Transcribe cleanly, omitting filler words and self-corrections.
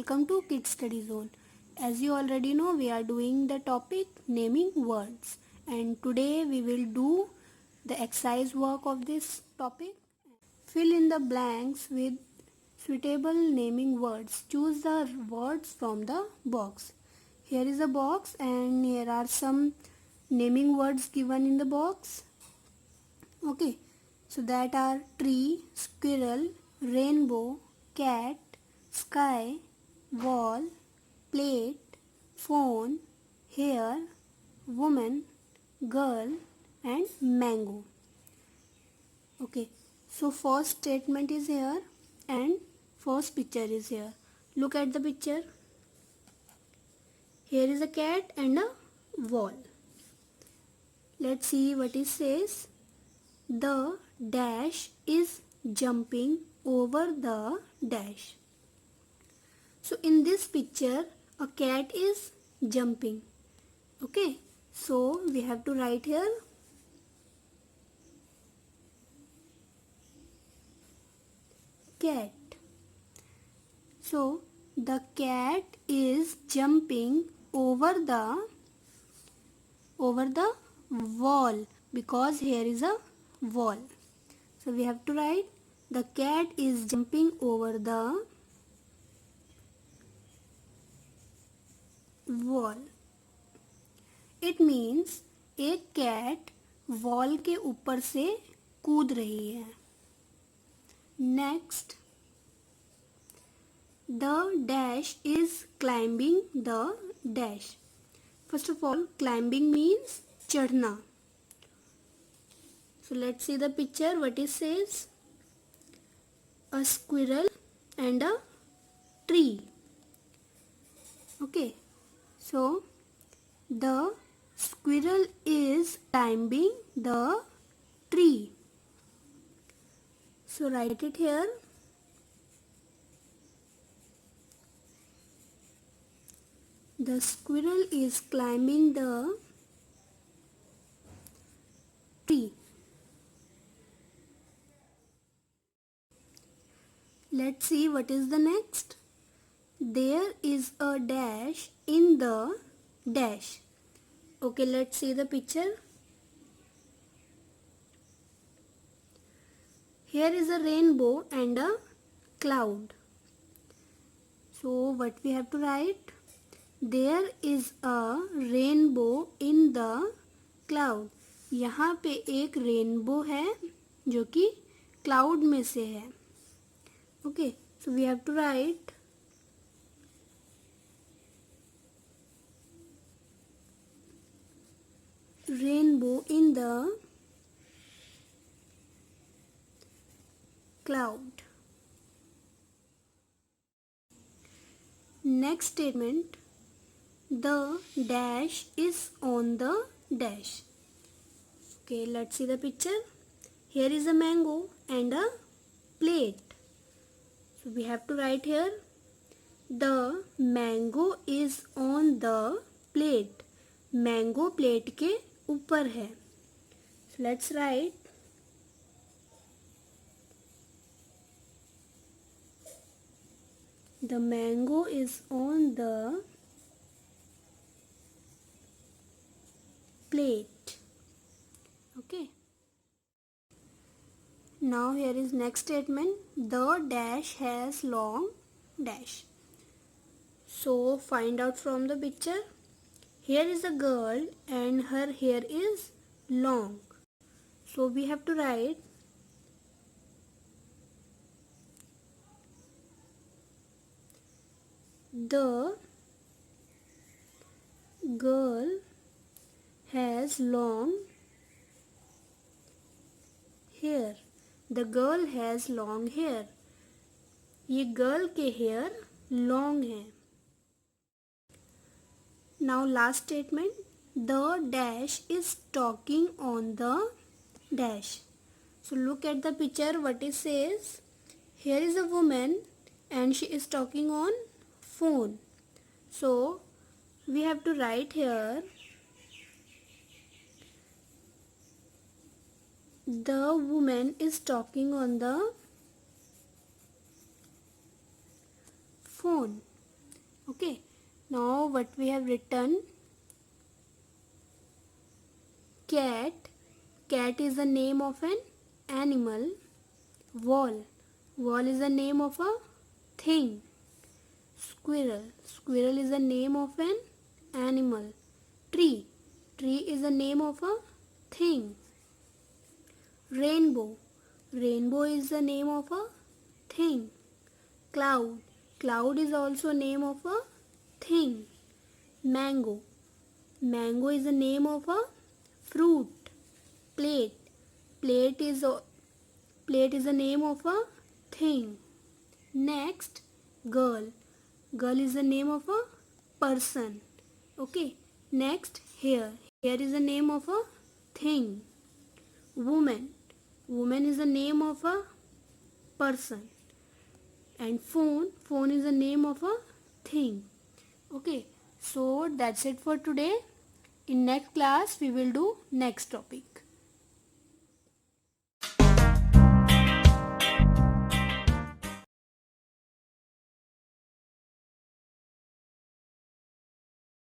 welcome to Kids Study Zone. As you already know, we are doing the topic naming words, and today we will do the exercise work of this topic. Fill in the blanks with suitable naming words. Choose the words from the box. Here is a box and here are some naming words given in the box. Okay, so that are tree, squirrel, rainbow, cat, sky, wall, plate, phone, hair, woman, girl and mango. Okay, so first statement is here and first picture is here. Look at the picture. Here is a cat and a wall. Let's see what it says. The dash is jumping over the dash. So in this picture a cat is jumping. Okay, so we have to write here cat. So the cat is jumping over the wall because here is a wall. So we have to write the cat is jumping over the wall. It means एक cat wall के ऊपर से कूद रही है. Next, the dash is climbing the dash. First of all, climbing means चढ़ना. So let's see the picture. What it says? A squirrel and a tree. Okay, so the squirrel is climbing the tree. So write it here. The squirrel is climbing the tree. Let's see what is the next. There is a dash in the dash. Okay, let's see the picture. Here is a rainbow and a cloud. So what we have to write? There is a rainbow in the cloud. यहाँ पे एक rainbow है जो कि cloud में से है. Okay, so we have to write rainbow in the cloud. Next statement, the dash is on the dash. Okay, let's see the picture. Here is a mango and a plate. So we have to write here, the mango is on the plate. Mango plate के ऊपर है. So let's write the mango is on the plate. Okay. Now here is next statement. The dash has long dash. So find out from the picture. Here is a girl and her hair is long. So we have to write the girl has long hair. The girl has long hair. ये girl के hair long है. Now last statement, the dash is talking on the dash. So look at the picture, what it says. Here is a woman and she is talking on phone. So we have to write here the woman is talking on the phone. Okay, now what we have written: cat. Cat is the name of an animal. Wall. Wall is the name of a thing. Squirrel. Squirrel is the name of an animal. Tree. Tree is the name of a thing. Rainbow. Rainbow is the name of a thing. Cloud. Cloud is also name of a thing. Mango. Mango is the name of a fruit. Plate. Plate is the name of a thing. Next, girl. Girl is the name of a person. Okay. Next, hair. Hair is the name of a thing. Woman. Woman is the name of a person. And phone. Phone is the name of a thing. Okay. So that's it for today. In next class we will do next topic.